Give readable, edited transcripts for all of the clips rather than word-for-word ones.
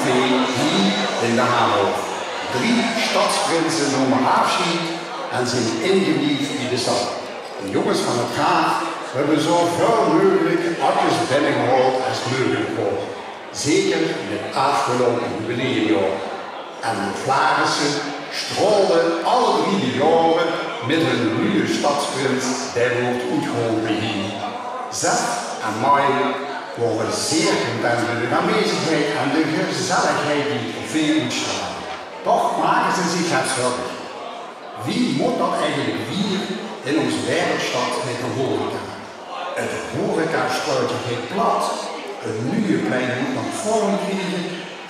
café hier in de Haarhof. 3 stadsprinsen noemen afscheid en zijn ingeliefd in de stad. De jongens van het Graaf hebben zoveel mogelijk akkers binnengehaald als mogelijk wordt. Zeker in het afgelopen jubileumjaar. En de Vlarissen straalden alle 3 jaren met hun nieuwe stadsprins die wordt uitgeholpen hier. Zet en mij worden zeer content met de aanwezigheid en de gezelligheid die op veel uitstralen. Toch maken ze zich het zorgen. Wie moet dat eigenlijk hier in onze wereldstad met de horeca? Het horeca-struitje heet plat. Een nieuwe plein moet nog vorm krijgen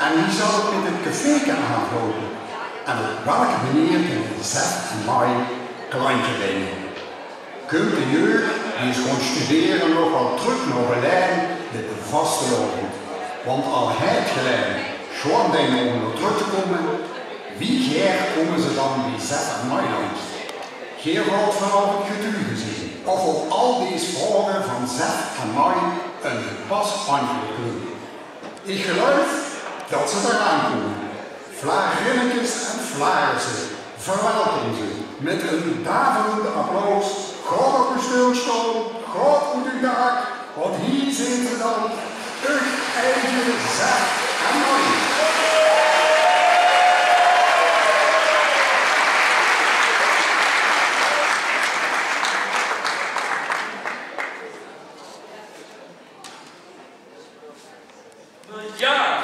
en wie zal het met het café kunnen aanlopen? En op welke manier kunnen Zet en mij klantje brengen? Kunt de jeugd die is gaan studeren nog wel terug naar Berlijn met de vaste lopen? Want al het geleid, gewoon dingen om er terug te komen, wie geer komen ze dan bij Zet en mij langs? Geer wordt vanaf het getuige zien of op al deze vragen van Zet en mij een gepast antwoord doen. Ik geloof dat ze eraan komen. Vlagrinnekes en Vlarissen, verwelkom ze met een daverend applaus. Gaat op uw stilstaan, gaat op uw dak, want hier zijn ze dan, uw eigen Zet en mij. Ja,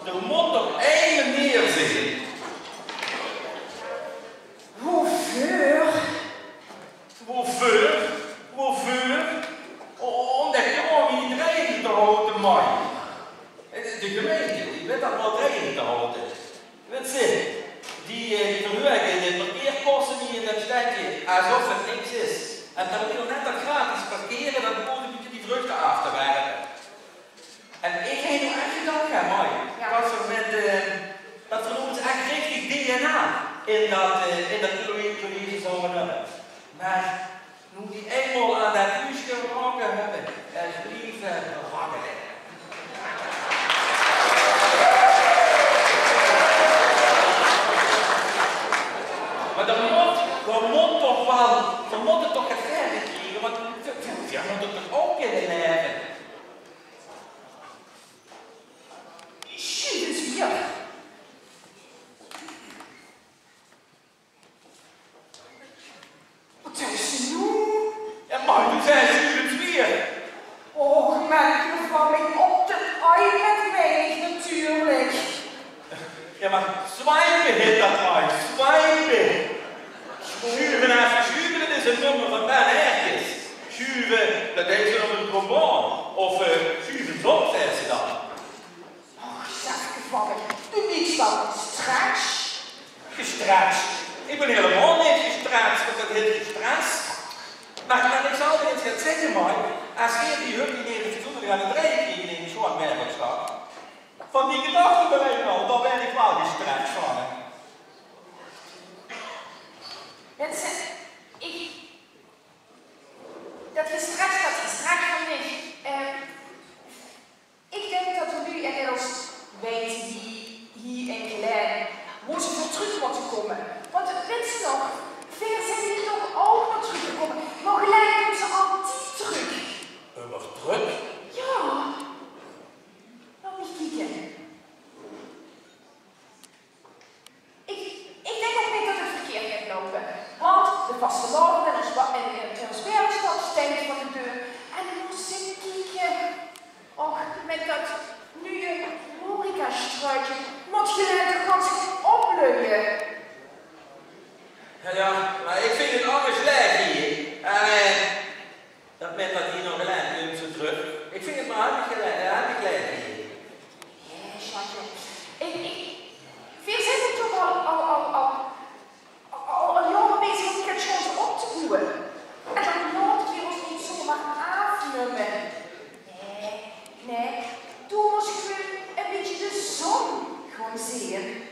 er moet toch één meer zijn. Hoeveel? Hoeveel? Hoeveel? Omdat je gewoon niet regen te houden mag. De gemeente, die weet dat wel regen te houden. Weet je, die verwerken de parkeerkosten hier in dat stadje alsof het niks is. En dan wil net dat gratis parkeren, dan moet je die vruchten af te werken. En ik heb nu echt gedacht, ja, mooi. Ja. Dat we ons echt richtig DNA in dat college zouden hebben. Maar nu die eenmaal aan dat huis geroken hebben, het lieve wakkelen. Maar dat moet het toch gevergd krijgen, want ja, moet het toch ook in hebben. Ja. Wat is er nu? Ja, maar nu zijn ze het weer. Och, merken van mij op de iPad mee, natuurlijk. Ja, maar swipen heet dat maar. Swipen. Schuiven naast schuiven, dat is het nummer van Ben Herkens. Schuiven, dat deed ze op een trombone. Of schuiven zop, zei ze dan. Doe niets dan straks. Gestraks. Ik ben helemaal niet gestraks, want dat heet gestrest. Maar ik zal er eens gaan zeggen, maar als je die hub die negen seconden aan het rijden krijgen in zo'n werkstad, van die gedachten bereik al, dan ben ik wel gestrekt van. Mensen, dat gestrekt van mij. Ik denk dat we nu inmiddels weten die hier in Glen moeten voor terug moeten komen. Want weet je nog, veel zijn hier toch ook nog teruggekomen. Maar gelijk komen ze altijd terug. Maar terug? Ja. Laat me kijken. Ik denk ook niet dat het verkeerd gaat lopen. Want de vaste lopen en ons werkstad stinkt van de deur. En dan moet ze kijken. Och, met dat nieuwe horeca-struitje moet je net toch gaan opluien. Ja, maar ik vind het anders slecht hier. En dat met dat hier nog gelijk neemt ze terug. Ik vind het maar hartelijk gelijk hier. Ja, schatje. Veel zijn er toch al jaren bezig om die chance op te boeren. En dan laten we ons niet zomaar afnemen. Nee, toen moest ik weer een beetje de zon gaan zien.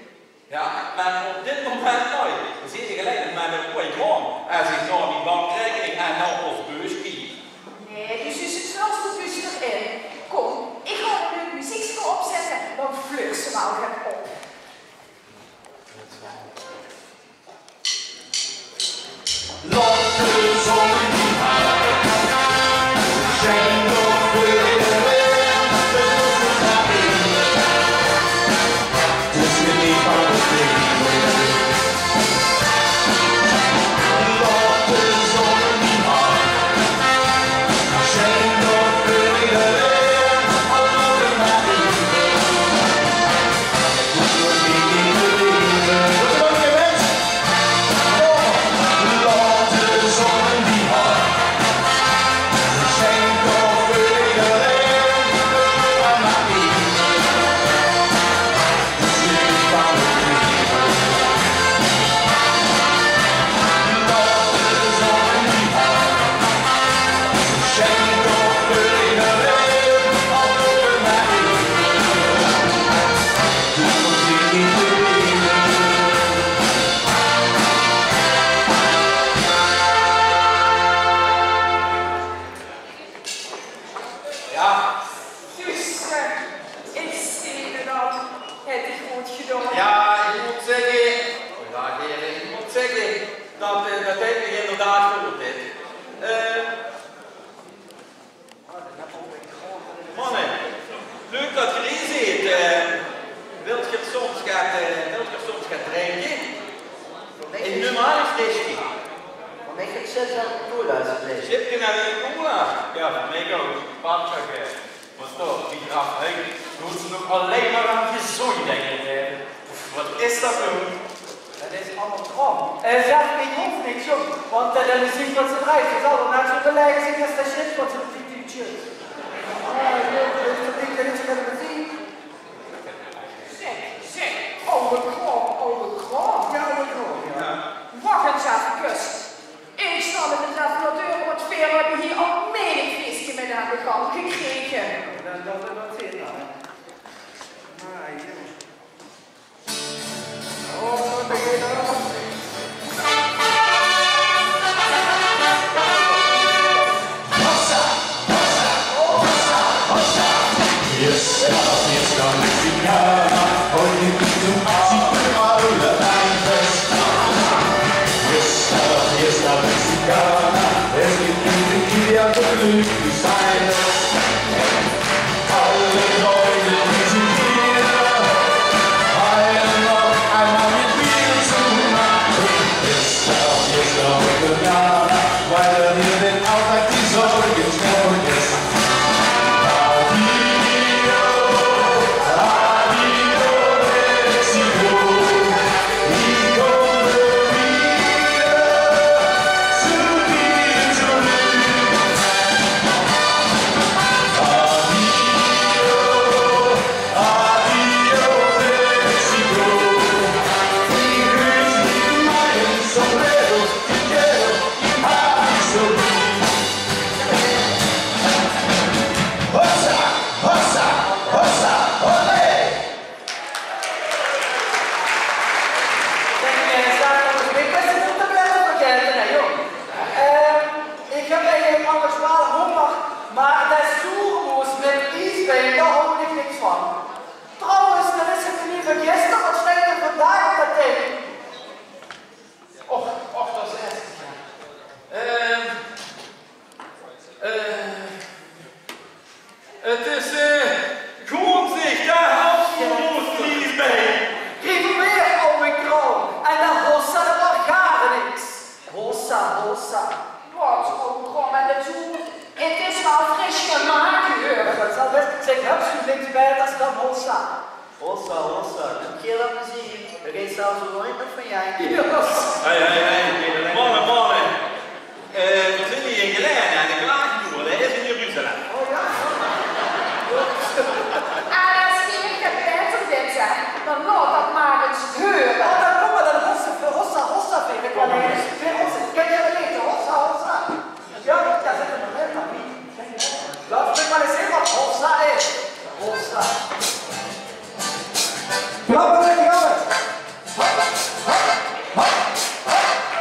Ja, maar op dit moment nooit. Dan zie je gelijk met mijn mooie gewoon. Als ik nou die bankrekening en nou of beurs kies. Nee, dus het snelste bus erin. Kom, ik ga een leuk muziekje opzetten, dan vlug ze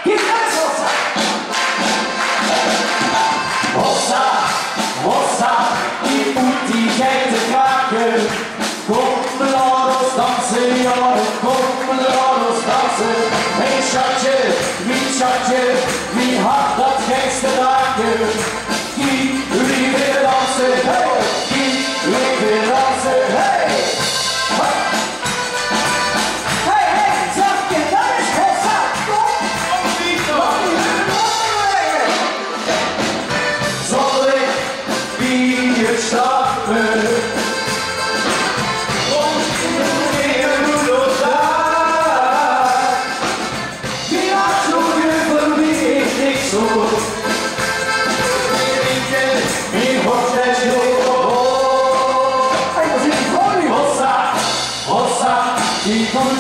Get schatje, wie had dat gekste draakje? Wie wil dansen, hey! Wie wil dansen, hey! Hey, hey, zakje, dat is Hossa! Kom! Zal ik hier stappen?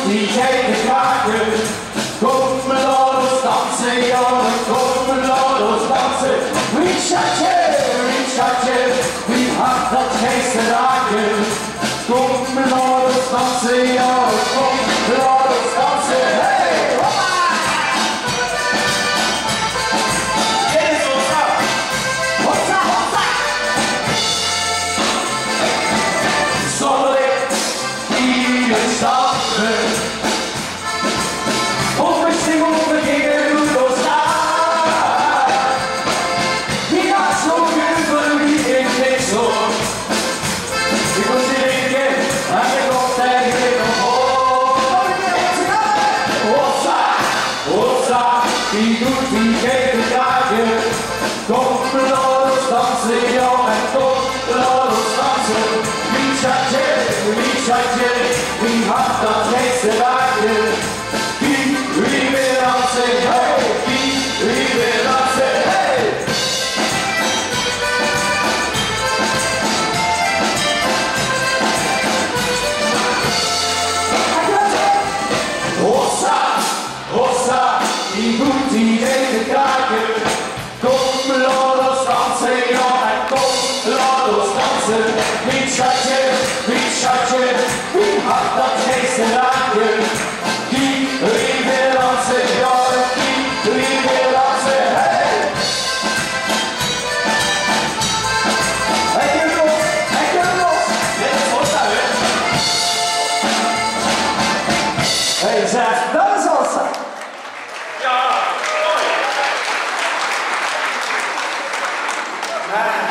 Die gekke kraken, kom me laat ons dansen, ja, kom me laat ons dansen. Wie schatje, wie had dat geeste raken? Kom me laat ons dansen, ja, kom me laat ons dansen. Hey, hoppa! Dit is Hossa! Hossa, Hossa! Zal ik hier stappen? Die doet die gekke kaartje. Kom me laat ons dansen, ja, en kom laat ons dansen. Wie schatje, wie had dat geeste raakje? Wie wil dansen, hey, wie wil dansen, hey. Hossa, Hossa, die doet die gekke kaartje. Kom laat ons dansen, ja, en kom laat ons dansen. Wie schatje, wie had dat geeste raakje? Wie wil dansen, ja, wie wil dansen, hey. Hey, kunnen los, dit is Hossa, hè. Hey, zeg, dat is Hossa.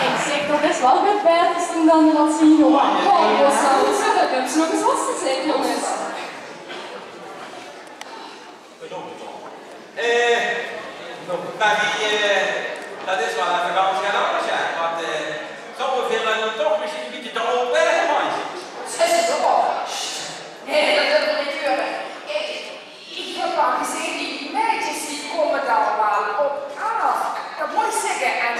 Ik zeg toch best wel weer beter dan wat zien, hoor. Kom, Hossa, ik heb ze nog eens vast te zeggen, jongens. Maar dat is wel even ganz gaan anders zijn, want sommigen vinden dan toch misschien een beetje te open, hè, meisje? Zes is op. Nee, dat wil ik niet horen. Ik heb al gezien, die meisjes die komen daar allemaal op af. Dat moet ik zeggen. En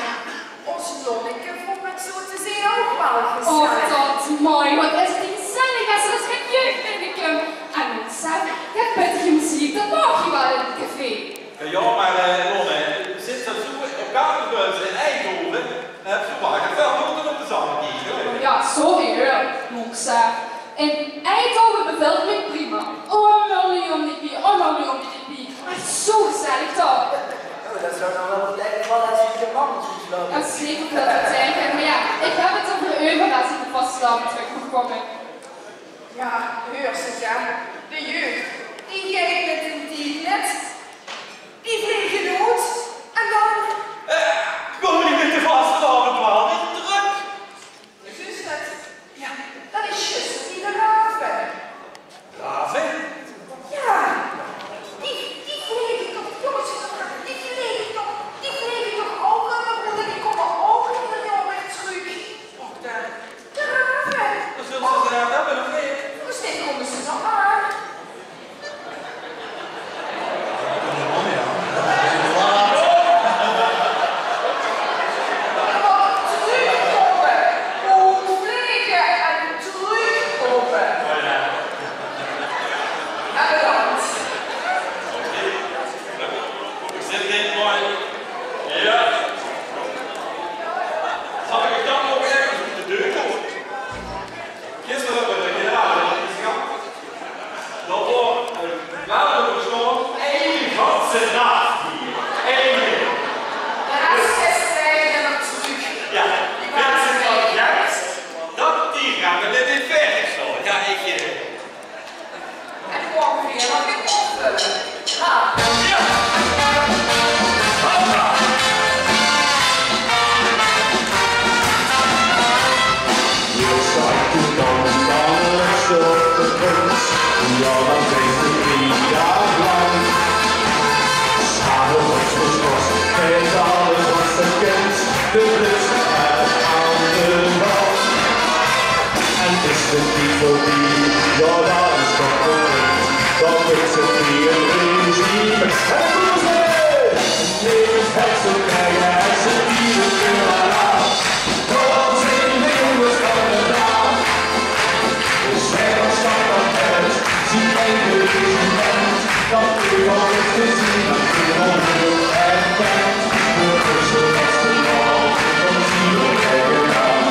onze Lonneke vond het zo te zien ook wel gezellig. Oh, dat mooi. Wat is het gezellig als er geen jeugd in de club. En ik zeg, je pittige muziek, dat mag je wel in het café. Ja, maar Lonne, sinds dat zo op Kamerbeus in Eindhoven, zo maakt het wel goed om te zamen hier. Ja, sorry hoor, Moeksa. In Eindhoven bevalt me prima. Oh, lolly om die pie, oh, lolly om die pie. Maar het is zo gezellig toch? Dat zou dan wel betekenen van als je de man moet lopen. Dat is zeker dat het zeggen, maar ja, ik heb het over Euvel als ik de vastelavond terug moet komen. Ja, heur ze ja. De jeugd, die geeft het inderdaad net. Die vliegen dood. En dan... Gewoon niet met de vastelavond, maar niet druk. Dus dat... Ja, dat is juist die de raven. Raven? Ja. Die vliegen toch, jongens, die vliegen toch ook aan de moeder. Die komen ook in de jongen terug. Och, daar. De raven. Dan zullen ze gedaan hebben, of niet? Dus dit komen ze dan aan. En ongeveer nog in opvullen. ze krijgen en ze dieren weer aan. Kom zingen de jongens van de dag. De spelers van dat huis zien even regiment. Dat u al is gezien, dat u al heel erg bent. De Brussel was de bal, dan zie je tegen aan.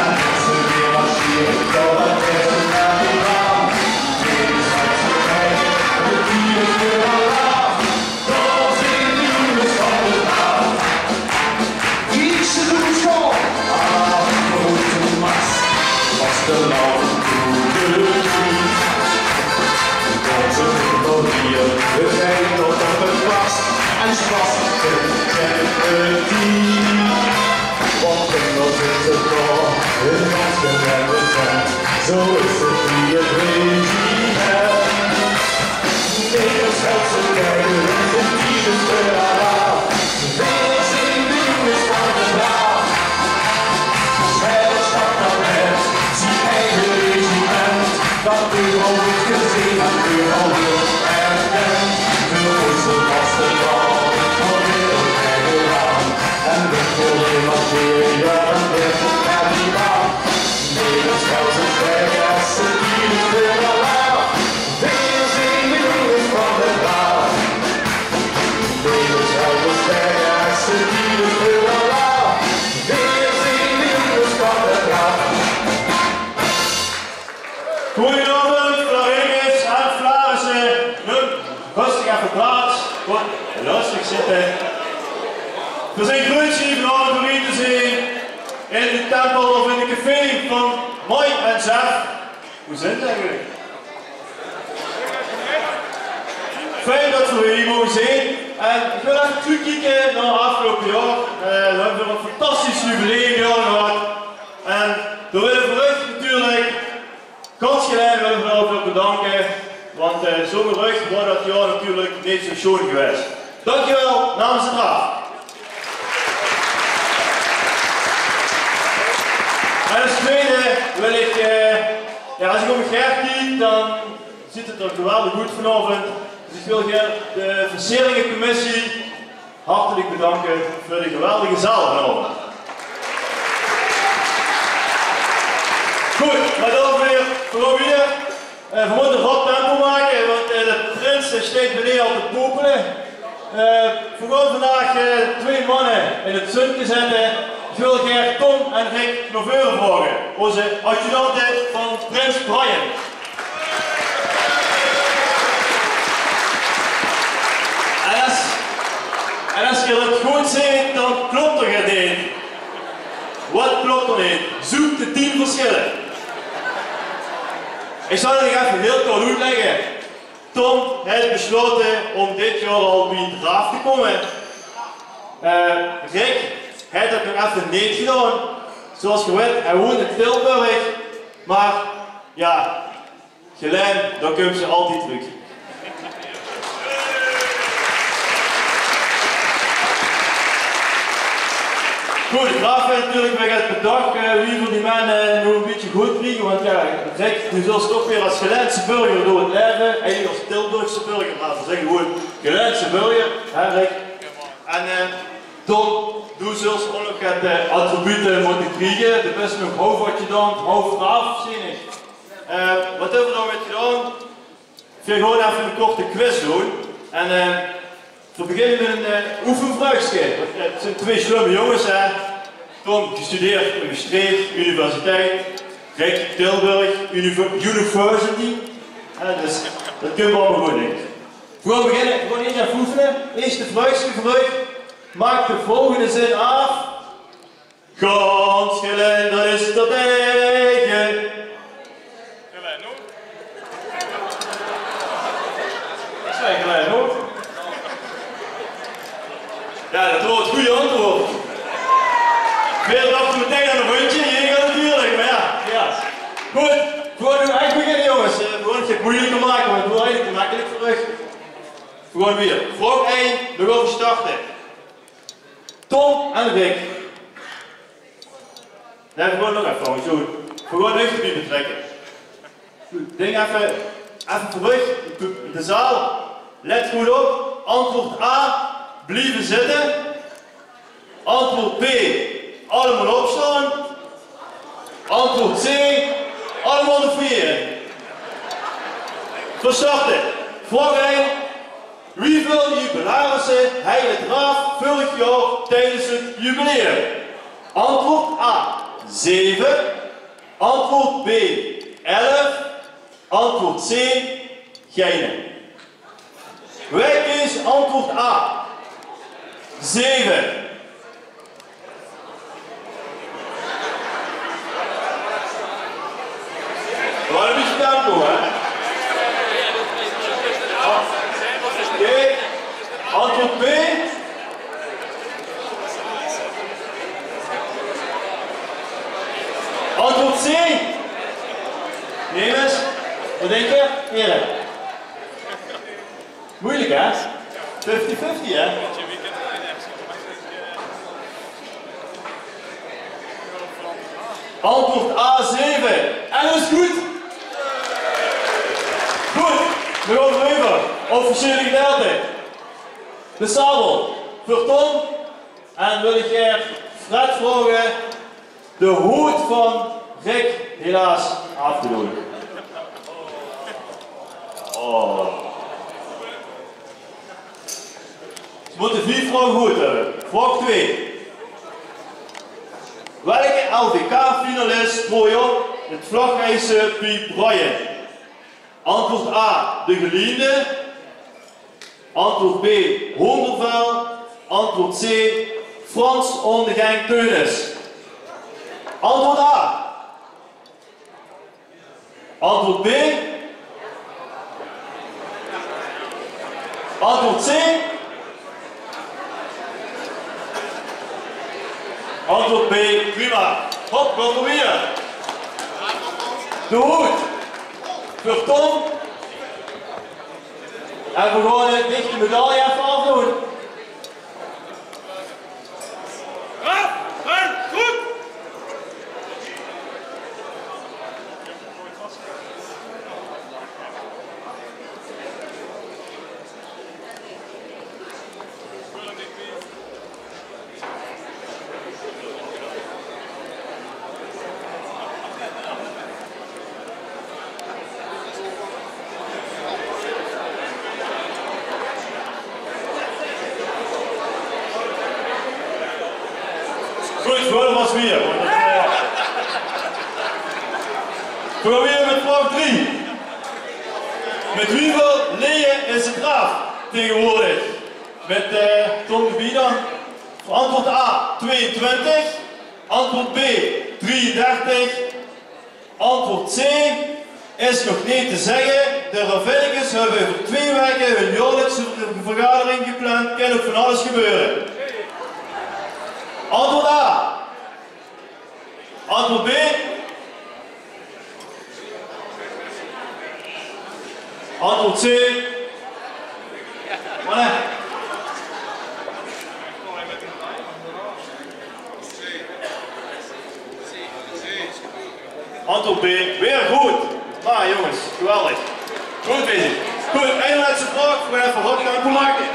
En als ze weer marcheren, dan is het naar die baan. Dit is wat ze krijgen, de dieren weer aan. Kom zingen de jongens van de dag. Kies de school, aan de grote mas. Was de lauwe goede vriend. Onze melodieën, we zijn tot op het vast en spasten en team. Want Engels is het toch, in ons gewende zijn, zo is het wie het regiment. Nederlands helpt ze kijken, en de dieren spelen aan. Wij zijn de jongens van de dag. Spelers van dat net, zie eigen regiment. Dat u al goed gezien en u al heel erg bent. De Brussel was de bal, van heel erg aan. En de volle materie, en werd het naar die baan. Nederlands gaan ze zeggen, als ze dieren willen aan. Weer zijn de jongens van de baan. Nederlands gaan ze zeggen, als ze dieren willen aan. Weer zijn de jongens van de baan. Goedenavond, Vlaringens en Vlaarsen. Rustig even plaats. Goed, rustig zitten. We zijn grootsie vanavond om hier te zien in de tempel of in de café van Mooi en Zef. Hoe zijn het eigenlijk? Fijn dat we hier mogen zijn. En ik wil even terugkijken naar het afgelopen jaar. We hebben een fantastisch jubileumjaar gehad. En daar willen we vooruit natuurlijk Kansgelijn willen we wel veel bedanken, want zonder rug wordt dat jaar natuurlijk niet zo schoon geweest. Dankjewel namens de Raad. En als tweede wil ik, als ik om mijn Gert kijk, dan ziet het er geweldig goed vanavond. Dus ik wil de versieringencommissie hartelijk bedanken voor de geweldige zaal vanavond. Goed, maar dan weer gewoon weer. We moeten wat tempo maken, want de prins steekt beneden al te popelen. We gaan vandaag twee mannen in het zonnetje zetten. Ik wil graag Tom en Rick naar voren vragen. Onze adjudanten van Prins Brian. En als je dat goed ziet, dan klopt er het niet. Wat klopt er niet? Zoek de 10 verschillen. Ik zal het even heel kort uitleggen. Tom heeft besloten om dit jaar al bij de draaf te komen. Rick heeft dat nog even niet gedaan. Zoals je weet, hij woont in Tilburg. Maar ja, Gelijn, daar komen ze altijd terug. Goed, de graaf heeft natuurlijk weer het bedacht wie van die mannen nog een beetje goed krijgen, want ja, Rick, nu zult toch weer als Gelijnse burger door het leven, eigenlijk als Tilburgse burger, laten we zeggen gewoon Gelijnse burger, hè Rick. En Tom, doe zult ook nog het attributen moeten krijgen, de best nog hoofdadjudant, hoofdgraaf, zie ik. Wat hebben we dan met gedaan? Ik wil gewoon even een korte quiz doen. En we beginnen met een oefenvraagje. Het zijn twee slimme jongens. Hè. Tom gestudeerd op Maastricht Universiteit. Rick Tilburg University. Dus dat kunnen we allemaal goed in. We gaan beginnen. We gaan eerst even oefenen. Eerste vraagje vooruit. Maak de volgende zin af. Kansgelijn, dat is dat eigen. Gelijn hoor. Ja, dat wordt het goede antwoord. Veel dachten meteen aan een rondje, hier gaat natuurlijk, maar ja. Goed, we gaan nu echt beginnen jongens. We gaan het moeilijker maken, want het wordt eigenlijk te makkelijk voor u. We gaan weer. Vraag 1, we gaan starten. Tom en Rick. Nee, we gaan nog even zo. We gaan echt erbij betrekken. Ding even terug, de zaal. Let goed op. Antwoord A, blijven zitten. Antwoord B, allemaal opstaan. Antwoord C, allemaal de vieren. Verstarten. Vraag 1. Wieveel jubilarissen heiligt Raaf vorig jaar tijdens het jubileum? Antwoord A, 7. Antwoord B, 11. Antwoord C, geen. Wij kiezen antwoord A, 7. Waar heb je gedaan, hè? Oké, antwoord B. Antwoord C. Neem eens. Wat denk je? Heren. Moeilijk hè? 50-50 hè? Antwoord A7. En dat is goed. Goed. We gaan verder. Officiële gedeelte. De sabel. Voor Tom. En wil ik er Fred vragen de hoed van Rick helaas af te doen. Oh. Ze moeten 4 vragen goed hebben. Vraag 2. Welke LVK-finalist mooi het vlagreizen Piet Brian? Antwoord A, de geliefde. Antwoord B, Hondervel. Antwoord C, Frans Ondegang Teunis. Antwoord A. Antwoord B. Antwoord C. Antwoord B, prima. Hop, gaan we weer. De hoed. Voor Tom. En we gaan het dichte medaille even afdoen. Goed! Goed, voor was weer. We gaan weer met vraag 3. Met hoeveel leeën is het Raaf tegenwoordig? Met Tom de Bieder. Antwoord A, 22. Antwoord B, 33. Antwoord C is nog niet te zeggen. De Ravillikers hebben voor 2 weken hun jaarlijkse vergadering gepland. Kan ook van alles gebeuren. Antwoord A. Antwoord B. Antwoord C. Wanneer? Antwoord B. Weer goed. Maar jongens, geweldig. Goed bezig. Goed, één laatste vraag. We gaan even hard gaan maken.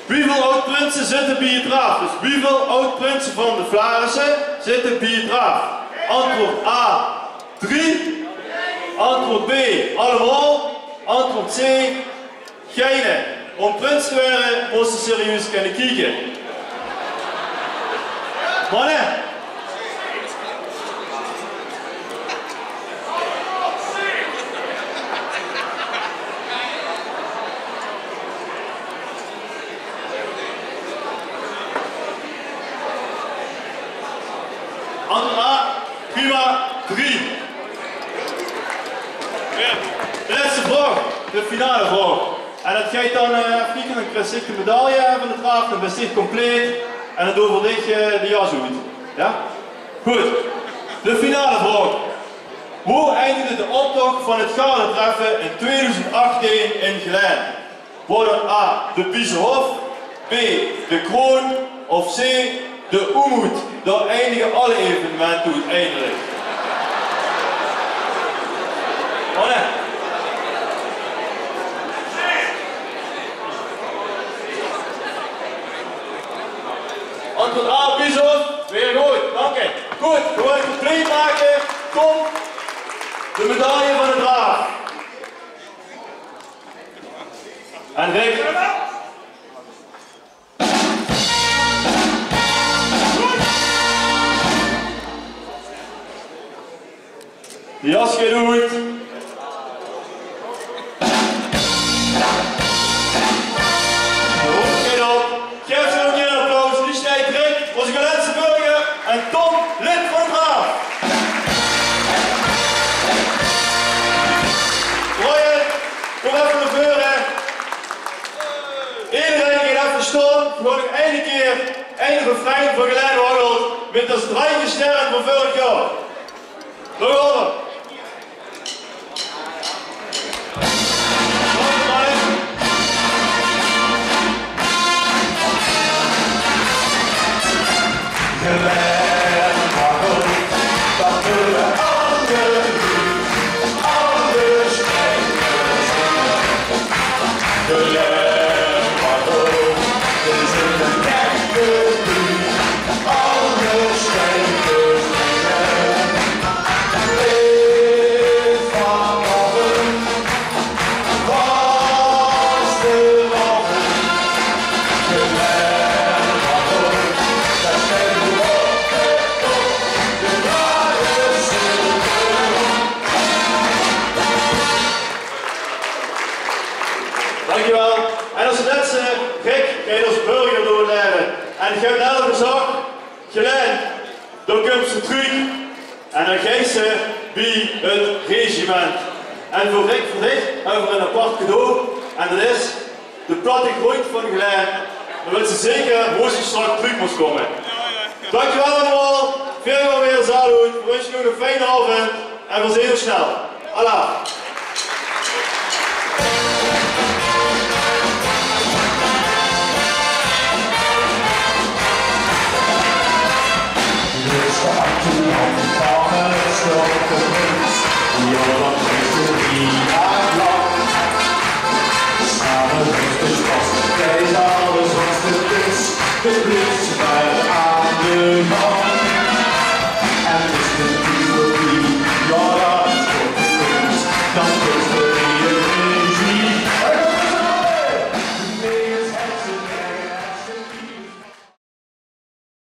Hoeveel oud-prinsen zitten bij het Raaf? Dus hoeveel oud-prinsen van de Vlarissen zitten bij het Raaf? Antwoord A, 3. Antwoord B, allemaal. Antwoord C, geen. Om prins te worden, moest je serieus kunnen kijken. Mannen? Antwoord A, prima, 3. De laatste vraag, de finale vraag. En dat gaat dan kijken, dan krijg ik de medaille van de Raaf, dan ben je compleet en dan overleg je de jas uit. Ja? Goed, de finale vraag. Hoe eindigde de optocht van het Garentreffen in 2018 in Geleen? Worden A, de Biezenhof, B, de Kroon of C, de Oemoed? Daar eindigen alle evenementen uiteindelijk. Oh nee. Quadraat, Bison. Weer goed, dank je. Goed, gewoon compleet maken. Kom, de medaille van de draag. En Rick. Die jas gaat goed. Geef ze nog een keer een applaus. Die snijdt Rick, onze Gelense burger en Tom, lid van de Draag. Brian, kom even naar voren. Iedereen gaat even staan. Gewoon nog één keer, één refrein van Geleen Waggelt met als dreigende sterren van vorig jaar. Nog onder. Geleen Waggelt, dat willen anderen niet, anders denken ze. Geleen Waggelt, is het een echte brief, anders denken ze. Dit vanochtend was de ochtend. Geleen Waggelt, dat steekt de Dankjewel. En als mensen, Rick, ga je als burger doorleren. En je hebt net al gezegd, Geleen, dan komt ze terug. En dan geeft ze bij het regiment. En voor Rick, voor dich, hebben we een apart cadeau. En dat is de platte grond van Geleen. Dan wil ze zeker hoe ze straks terug moest komen. Dankjewel allemaal. Veel weer salut. We wensen nog een fijne avond. En we zien je snel. Allah. Samen met de pas, kijk alles wat het is.